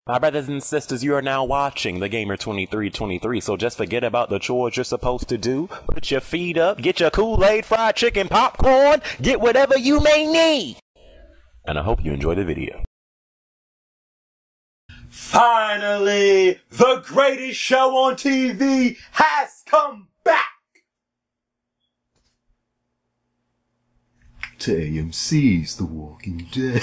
My brothers and sisters, you are now watching The Gamer 2323, so just forget about the chores you're supposed to do. Put your feet up, get your Kool-Aid, fried chicken, popcorn, get whatever you may need. And I hope you enjoy the video. Finally, the greatest show on TV has come back to AMC's The Walking Dead.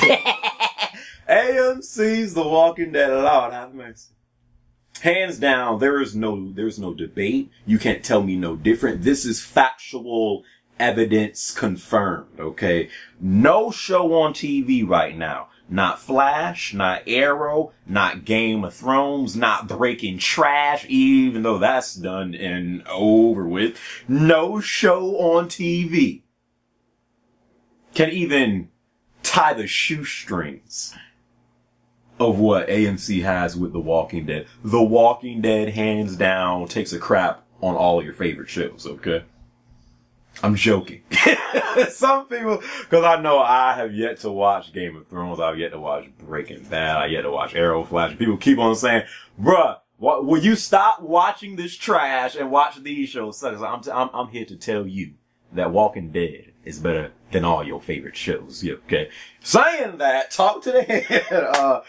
AMC's The Walking Dead. Lord have mercy. Hands down, there's no debate. You can't tell me no different. This is factual evidence confirmed, okay? No show on TV right now. Not Flash, not Arrow, not Game of Thrones, not Breaking Trash, even though that's done and over with. No show on TV can even tie the shoestrings of what AMC has with The Walking Dead. The Walking Dead, hands down, takes a crap on all of your favorite shows, okay? I'm joking. Some people, because I know I have yet to watch Game of Thrones, I've yet to watch Breaking Bad, I've yet to watch Arrow, Flash. People keep on saying, bruh, will you stop watching this trash and watch these shows? I'm here to tell you that Walking Dead is better than all your favorite shows. Yeah, okay. Saying that, talk to the head.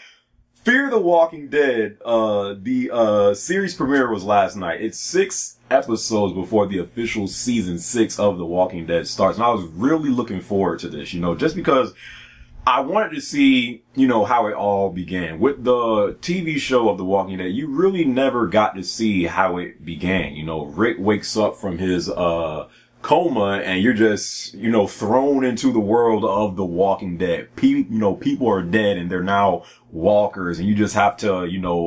Fear the Walking Dead, the series premiere was last night. It's 6 episodes before the official season 6 of The Walking Dead starts. And I was really looking forward to this, just because I wanted to see, how it all began. With the TV show of The Walking Dead, you really never got to see how it began. Rick wakes up from his, coma and you're just, thrown into the world of The Walking Dead. People are dead and they're now walkers and you just have to,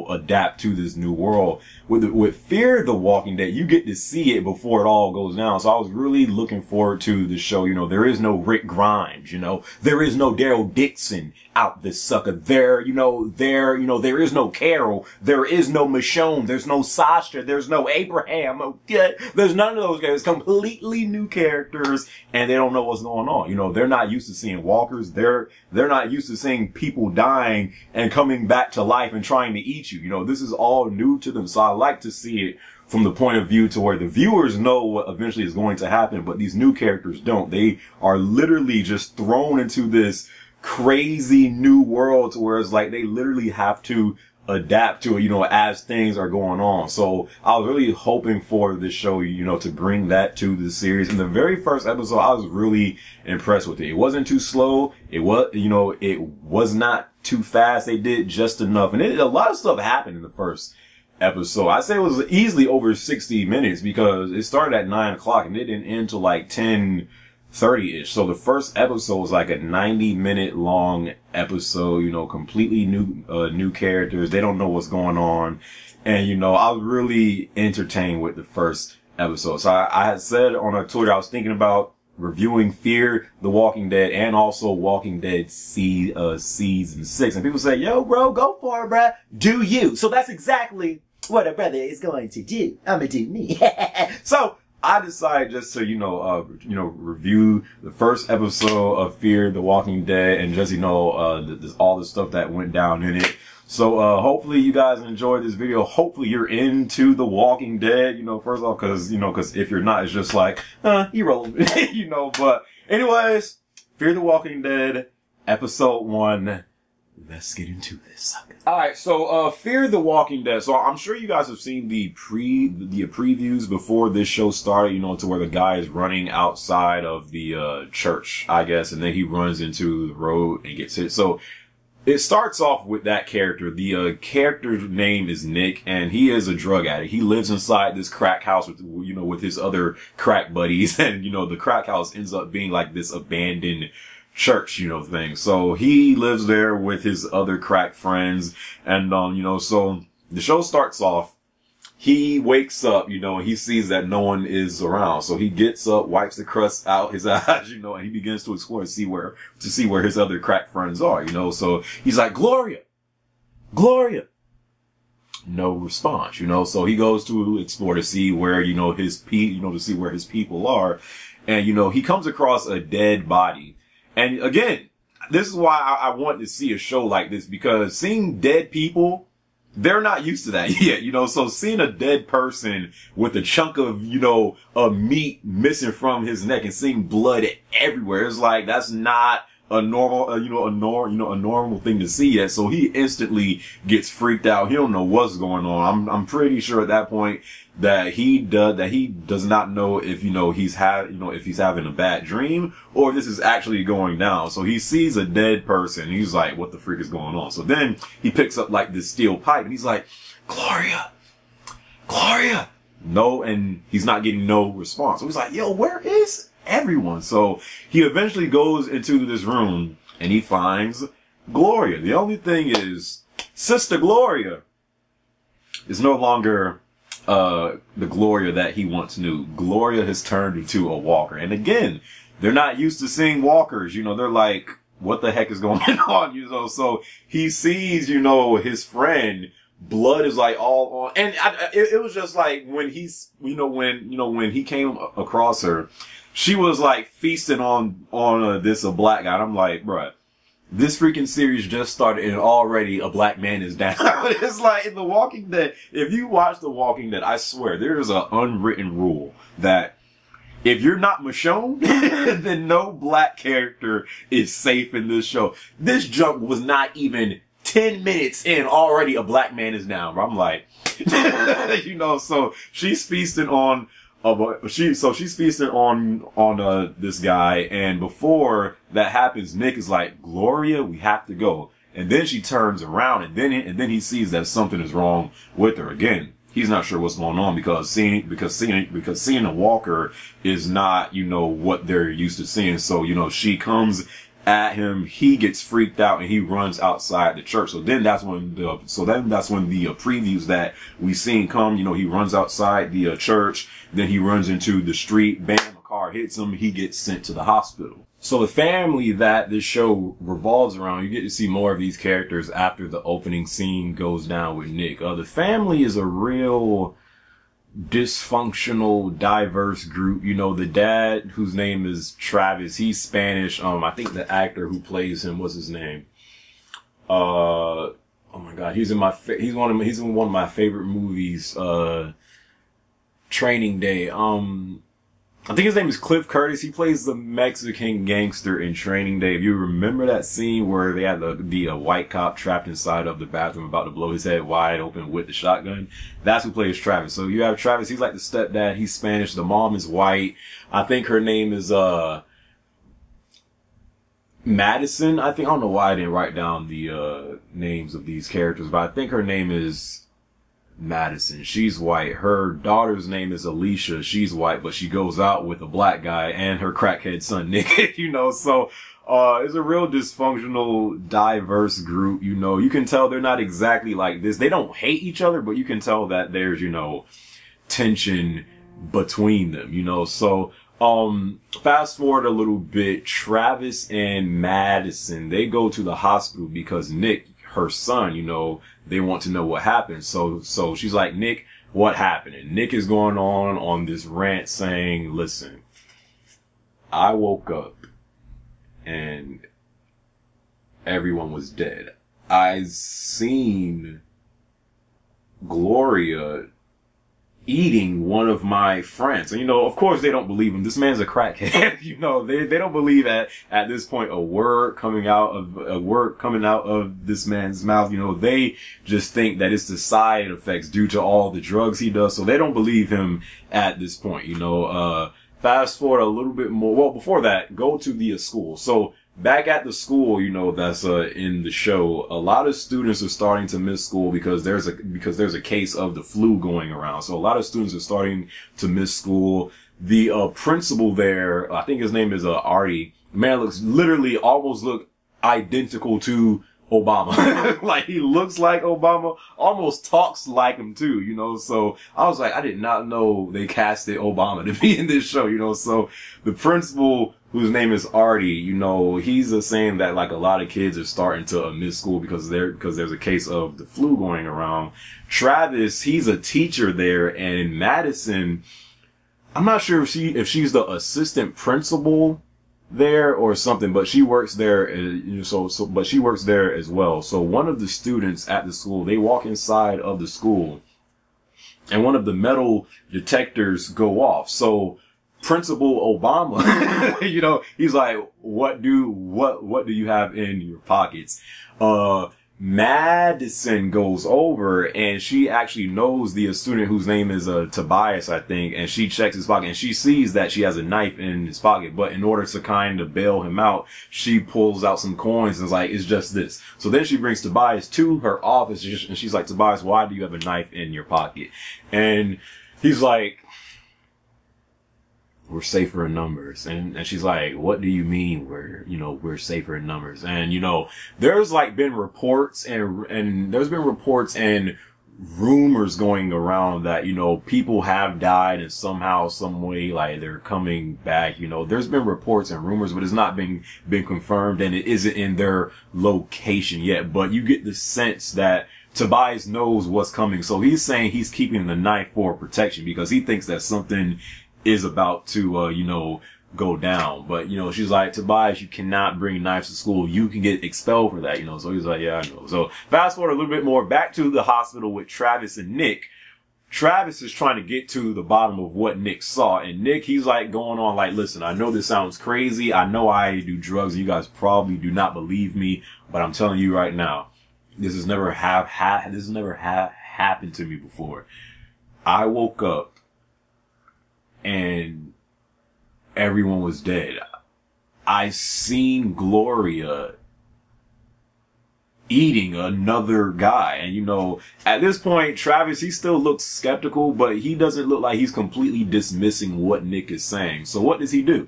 adapt to this new world. With Fear the Walking Dead, you get to see it before it all goes down. So I was really looking forward to the show. There is no Rick Grimes, there is no Daryl Dixon out this sucker. There is no Carol. There is no Michonne. There's no Sasha. There's no Abraham. Okay? There's none of those guys. Completely new characters and they don't know what's going on. They're not used to seeing walkers. They're not used to seeing people dying and coming back to life and trying to eat you. This is all new to them. So I like to see it from the point of view to where the viewers know what eventually is going to happen, but these new characters don't. They are literally just thrown into this crazy new world to where it's like they literally have to adapt to it, as things are going on. So I was really hoping for this show, to bring that to the series. In the very first episode, I was really impressed with it. It wasn't too slow. It was not too fast. They did just enough. And a lot of stuff happened in the first episode. I'd say it was easily over 60 minutes because it started at 9 o'clock and it didn't end till like 10:30-ish. So the first episode was like a 90-minute long episode, completely new characters. They don't know what's going on. And, I was really entertained with the first episode. So I had said on our Twitter, I was thinking about reviewing Fear the Walking Dead and also Walking Dead season 6. And people say, yo, bro, go for it, bruh. Do you. So that's exactly what a brother is going to do. I'm gonna do me. So I decided just to, review the first episode of Fear the Walking Dead and just, all the stuff that went down in it. So, hopefully you guys enjoyed this video. Hopefully you're into The Walking Dead, first off, cause if you're not, it's just like, irrelevant, but anyways, Fear the Walking Dead, episode 1. Let's get into this. Alright, so, Fear the Walking Dead. So I'm sure you guys have seen the previews before this show started, to where the guy is running outside of the, church, I guess, and then he runs into the road and gets hit. So, it starts off with that character. The character's name is Nick, and he is a drug addict. He lives inside this crack house with his other crack buddies, and the crack house ends up being like this abandoned church, thing. So he lives there with his other crack friends, and so the show starts off. He wakes up, and he sees that no one is around. So he gets up, wipes the crust out his eyes, and he begins to explore and see where his other crack friends are, So he's like, Gloria! No response, So he goes to explore to see where, to see where his people are. And, he comes across a dead body. And again, this is why I want to see a show like this, because seeing dead people they're not used to that yet, you know, so seeing a dead person with a chunk of, you know, meat missing from his neck and seeing blood everywhere, it's like, that's not a normal, a normal thing to see yet. So he instantly gets freaked out. He don't know what's going on. I'm pretty sure at that point that he does not know if, you know, if he's having a bad dream or if this is actually going down. So he sees a dead person. He's like, what the freak is going on? So then he picks up like this steel pipe and he's like, Gloria. No, and he's not getting no response. So he's like, yo, where is everyone? So he eventually goes into this room and he finds Gloria. The only thing is, Sister Gloria is no longer the Gloria that he once knew. Gloria has turned into a walker. And again, they're not used to seeing walkers. You know, they're like, what the heck is going on? You know, so he sees, you know, his friend, blood is like all on. And it was just like when he's, when he came across her, she was like feasting on this black guy. And I'm like, bruh, this freaking series just started and already a black man is down. It's like in The Walking Dead. If you watch The Walking Dead, I swear there is an unwritten rule that if you're not Michonne, then no black character is safe in this show. This jump was not even 10 minutes in, already a black man is down. I'm like, you know, so she's feasting on she's feasting on this guy, and before that happens, Nick is like, Gloria, we have to go. And then she turns around and then he sees that something is wrong with her. Again, he's not sure what's going on because seeing a walker is not, you know, what they're used to seeing. So, you know, she comes at him, he gets freaked out and he runs outside the church. So then that's when the previews that we seen come, you know, he runs outside the church, then he runs into the street, bam, a car hits him, he gets sent to the hospital. So the family that this show revolves around, you get to see more of these characters after the opening scene goes down with Nick. The family is a real dysfunctional, diverse group. You know, the dad, whose name is Travis, he's Spanish. I think the actor who plays him, what's his name? Oh my God, he's in one of my favorite movies, Training Day. I think his name is Cliff Curtis. He plays the Mexican gangster in Training Day. If you remember that scene where they had the white cop trapped inside of the bathroom about to blow his head wide open with the shotgun, that's who plays Travis. So you have Travis, he's like the stepdad, he's Spanish, the mom is white. I think her name is Madison. I don't know why I didn't write down the names of these characters, but I think her name is Madison. She's white. Her daughter's name is Alicia. She's white, but she goes out with a black guy and her crackhead son, Nick, you know, so, it's a real dysfunctional, diverse group, you know. You can tell they're not exactly like this. They don't hate each other, but you can tell that there's, you know, tension between them, you know. So, fast forward a little bit, Travis and Madison, they go to the hospital because Nick, her son, you know, they want to know what happened. So she's like, Nick, what happened? And Nick is going on this rant saying, listen, I woke up and everyone was dead. I seen Gloria eating one of my friends. And, you know, of course they don't believe him. This man's a crackhead. You know, they don't believe at this point a word coming out of this man's mouth. You know, they just think that it's the side effects due to all the drugs he does. So they don't believe him at this point, you know. Fast forward a little bit more. Well, before that, go to the school. So back at the school, you know, that's in the show, a lot of students are starting to miss school because there's a case of the flu going around. So a lot of students are starting to miss school. The principal there, I think his name is Artie. Man almost look identical to Obama. Like, he looks like Obama, almost talks like him too, you know. So I was like, I did not know they casted Obama to be in this show, you know. So the principal, whose name is Artie, you know, he's saying that like a lot of kids are starting to miss school because there's a case of the flu going around. Travis, he's a teacher there, and Madison, I'm not sure if she's the assistant principal there or something, but she works there, but she works there as well. So one of the students at the school, they walk inside of the school, and one of the metal detectors go off. So Principal Obama, he's like, what do you have in your pockets? Madison goes over, and she actually knows the student whose name is Tobias, I think, and she checks his pocket and she sees that she has a knife in his pocket. But in order to kind of bail him out, she pulls out some coins and is like, it's just this. So then she brings Tobias to her office, and she's like, Tobias, why do you have a knife in your pocket? And he's like, we're safer in numbers. And she's like, what do you mean we're safer in numbers? And, there's like been reports and there's been reports and rumors going around that, people have died and somehow, some way, like they're coming back. There's been reports and rumors, but it's not been confirmed, and it isn't in their location yet. But you get the sense that Tobias knows what's coming. So he's saying he's keeping the knife for protection because he thinks that something is about to, go down. But, she's like, Tobias, you cannot bring knives to school. You can get expelled for that, So he's like, yeah, I know. So fast forward a little bit more back to the hospital with Travis and Nick. Travis is trying to get to the bottom of what Nick saw. And Nick, he's like going on like, listen, I know this sounds crazy. I know I do drugs. You guys probably do not believe me, but I'm telling you right now, this has never happened to me before. I woke up and everyone was dead. I seen Gloria eating another guy. And, at this point, Travis, he still looks skeptical, but he doesn't look like he's completely dismissing what Nick is saying. So what does he do?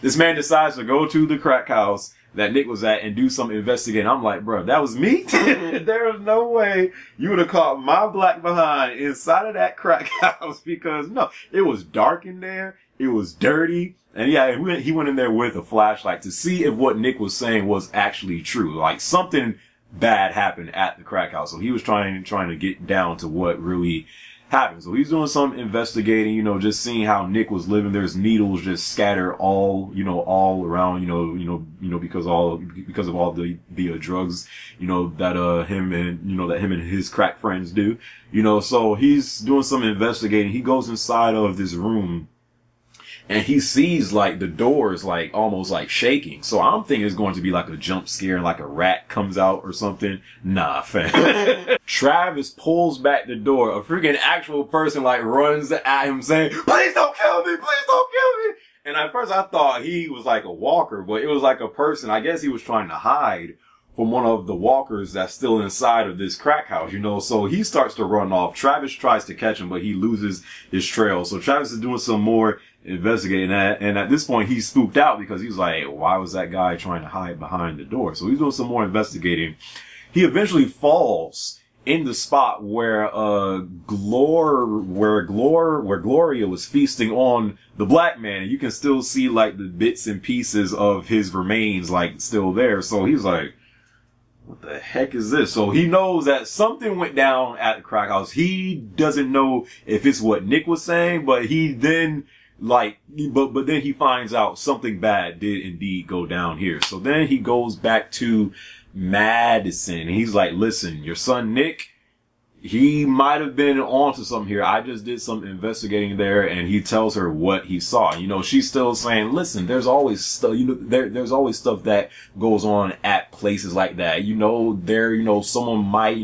This man decides to go to the crack house that Nick was at and do some investigating. I'm like, bro, that was me? There was no way you would have caught my black behind inside of that crack house, because no, it was dark in there. It was dirty. And yeah, he went in there with a flashlight to see if what Nick was saying was actually true. Like something bad happened at the crack house. So he was trying to get down to what really happened. So he's doing some investigating, just seeing how Nick was living. There's needles just scattered all around, because of all the drugs, that him and his crack friends do, so he's doing some investigating. He goes inside of this room and he sees like the doors like almost like shaking. So I'm thinking it's going to be like a jump scare and like a rat comes out or something. Nah, fam. Travis pulls back the door. A freaking actual person like runs at him saying, please don't kill me. Please don't kill me. And at first I thought he was like a walker, but it was like a person. I guess he was trying to hide from one of the walkers that's still inside of this crack house, so he starts to run off. Travis tries to catch him, but he loses his trail. So Travis is doing some more investigating that. And at this point, he's spooked out because he's like, why was that guy trying to hide behind the door? So he's doing some more investigating. He eventually falls in the spot where Gloria was feasting on the black man. And you can still see like the bits and pieces of his remains like still there. So he's like, what the heck is this? So he knows that something went down at the crack house. He doesn't know if it's what Nick was saying, but he then but then he finds out something bad did indeed go down here. So then he goes back to Madison and he's like, listen, your son Nick, he might have been onto something here. I just did some investigating there. And he tells her what he saw. She's still saying, listen, there's always stuff, there's always stuff that goes on at places like that. Someone might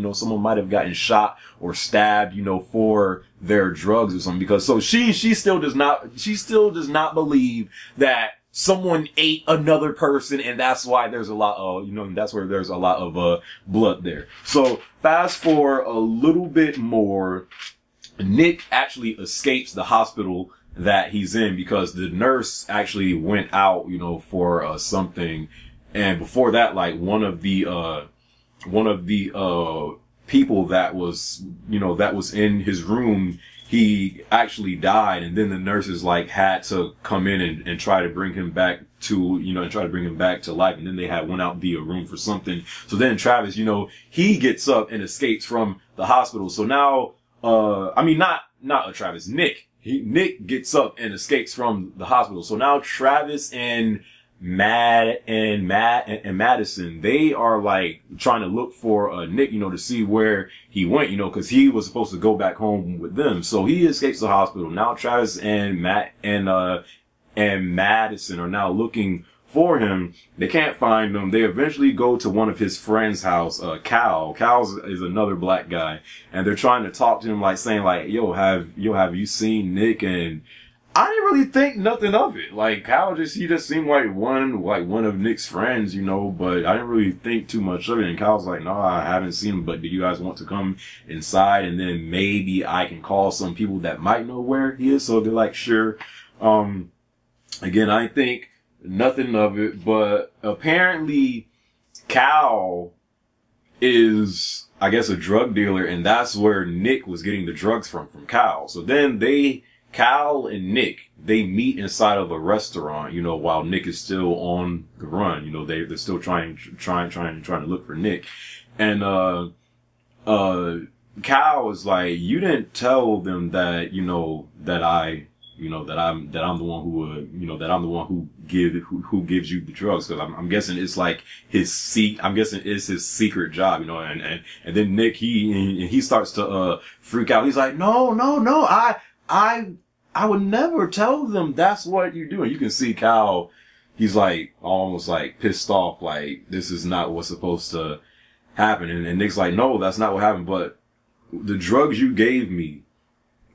have gotten shot or stabbed, for their drugs or something. Because so she still does not believe that someone ate another person, and that's why there's a lot of, that's where there's a lot of blood there. So fast forward a little bit more, Nick actually escapes the hospital that he's in because the nurse actually went out, for something. And before that, like one of the people that was in his room, he actually died, and then the nurses like had to come in and try to bring him back to, life. And then they went out via room for something. So then Travis, he gets up and escapes from the hospital. So now, Nick gets up and escapes from the hospital. So now Travis and and Madison, they are like trying to look for Nick, you know, to see where he went, you know, because he was supposed to go back home with them. So he escapes the hospital. Now Travis and Madison are now looking for him. They can't find him. They eventually go to one of his friend's house, Cal. Cal is another black guy, and they're trying to talk to him, like saying like, "Yo, have you seen Nick?" And I didn't really think nothing of it. Like Cal he just seemed like one of Nick's friends, you know, but I didn't really think too much of it. And Cal's like, "No, I haven't seen him, but do you guys want to come inside? And then maybe I can call some people that might know where he is." So they're like, "Sure." Again, I think nothing of it, but apparently Cal is, I guess, a drug dealer, and that's where Nick was getting the drugs from Cal. So then Cal and Nick, they meet inside of a restaurant, you know, while Nick is still on the run. You know, they're still trying to look for Nick. And, Cal is like, "You didn't tell them that, you know, that I'm the one who gives you the drugs." Cause I'm guessing it's like I'm guessing it's his secret job, you know, and then Nick, he starts to, freak out. He's like, no, I would never tell them that's what you do. And you can see Cal, he's like, almost like pissed off, like, this is not what's supposed to happen. And Nick's like, "No, that's not what happened, but the drugs you gave me,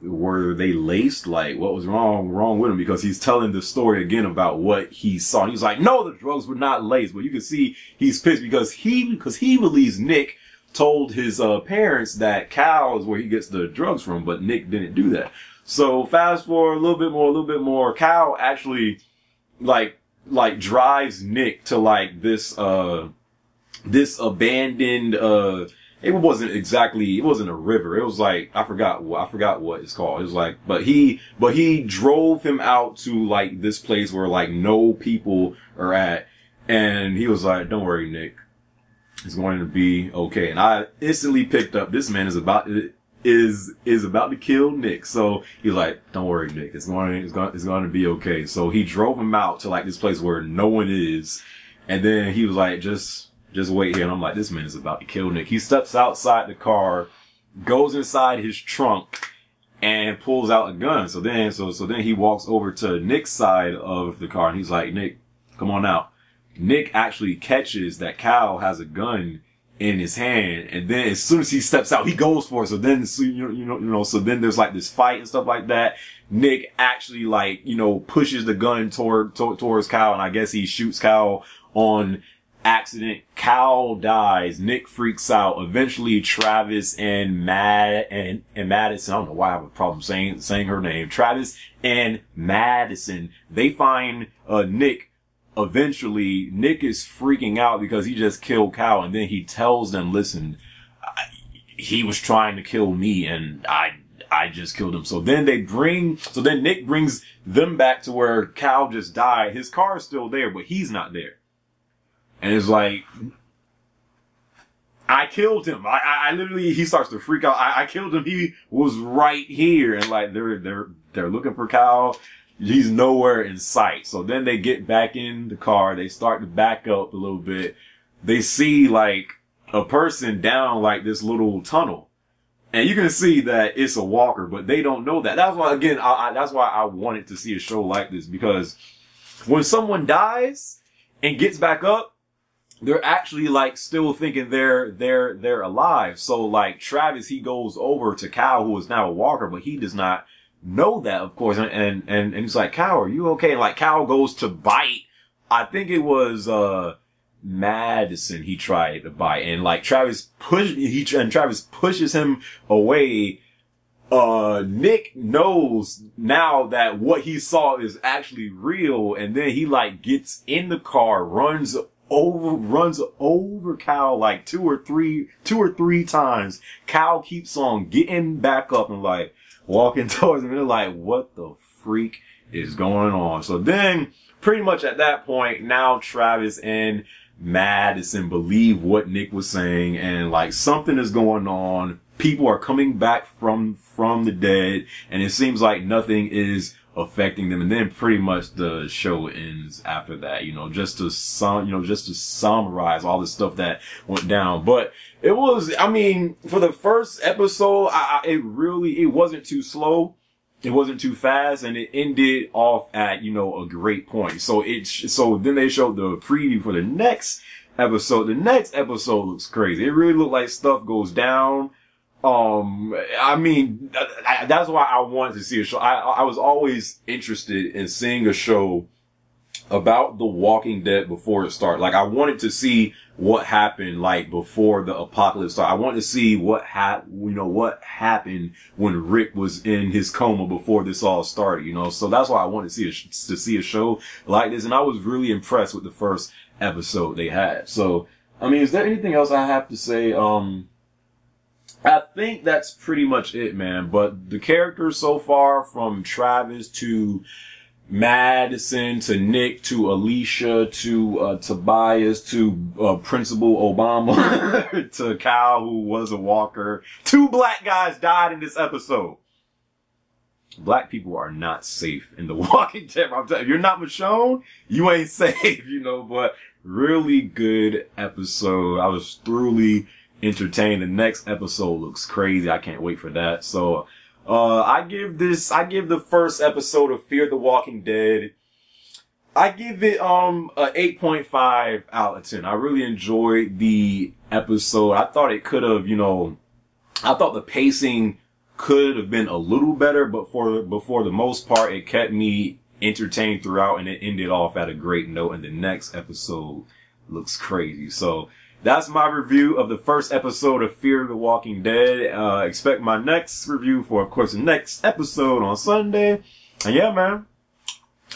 were they laced? Like, what was wrong with him?" Because he's telling the story again about what he saw. And he's like, "No, the drugs were not laced." But you can see he's pissed because he believes Nick told his parents that Cal is where he gets the drugs from, but Nick didn't do that. So fast forward a little bit more. Cal actually like drives Nick to like this abandoned it wasn't a river. It was like, I forgot what it's called. It was like, but he drove him out to like this place where like no people are at. And he was like, "Don't worry, Nick. It's going to be okay." And I instantly picked up, this man is about to kill Nick. So he's like, "Don't worry, Nick. It's going to be okay." So he drove him out to like this place where no one is. And then he was like, just wait here. And I'm like, this man is about to kill Nick. He steps outside the car, goes inside his trunk, and pulls out a gun. So then he walks over to Nick's side of the car, and he's like, "Nick, come on out." Nick actually catches that Cal has a gun in his hand, and then as soon as he steps out, he goes for it. So then, so then there's like this fight and stuff like that. Nick actually like, you know, pushes the gun towards Cal, and I guess he shoots Cal on accident. Cal dies. Nick freaks out. Eventually, Travis and Madison, I don't know why I have a problem saying her name. Travis and Madison, they find Nick. Eventually, Nick is freaking out because he just killed Cal, and then he tells them, "Listen, he was trying to kill me, and I just killed him." So then Nick brings them back to where Cal just died. His car is still there, but he's not there. And it's like, "I killed him. I literally," he starts to freak out. I killed him. He was right here." And like, they're looking for Cal. He's nowhere in sight. So then they get back in the car. They start to back up a little bit. They see like a person down like this little tunnel. And you can see that it's a walker, but they don't know that. That's why, again, that's why I wanted to see a show like this, because when someone dies and gets back up, they're actually like still thinking they're alive. So like Travis, he goes over to Cal, who is now a walker, but he does not know that, of course, and he's like, "Cal, are you okay?" And like Cal goes to bite. I think it was Madison he tried to bite, and like Travis pushes him away. Nick knows now that what he saw is actually real, and then he like gets in the car, runs over Cal like two or three times. Cal keeps on getting back up and like walking towards him. They're like, "What the freak is going on?" So then, pretty much at that point, now Travis and Madison believe what Nick was saying, and like something is going on. People are coming back from the dead, and it seems like nothing is affecting them. And then pretty much the show ends after that, just to summarize all the stuff that went down. But it was, I mean, for the first episode, it wasn't too slow. It wasn't too fast, and it ended off at, a great point. So then they showed the preview for the next episode. The next episode looks crazy. It really looked like stuff goes down. I mean, that's why I wanted to see a show. I was always interested in seeing a show about The Walking Dead before it started. Like, I wanted to see what happened, like, before the apocalypse started. I wanted to see what happened when Rick was in his coma before this all started, So that's why I wanted to see a show like this. And I was really impressed with the first episode they had. So, I mean, is there anything else I have to say? I think that's pretty much it, man. But the characters so far, from Travis to Madison to Nick to Alicia to Tobias to Principal Obama to Kyle, who was a walker. 2 black guys died in this episode. Black people are not safe in The Walking Dead. I'm telling you, if you're not Michonne, you ain't safe, But really good episode. I was thoroughly entertained. The next episode looks crazy. I can't wait for that. So, I give the first episode of Fear the Walking Dead, I give it, a 8.5 out of 10. I really enjoyed the episode. I thought it could have, I thought the pacing could have been a little better, but for the most part, it kept me entertained throughout, and it ended off at a great note, and the next episode looks crazy. So, that's my review of the first episode of Fear the Walking Dead. Expect my next review for, of course, the next episode on Sunday. And yeah, man.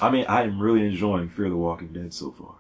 I mean, I am really enjoying Fear the Walking Dead so far.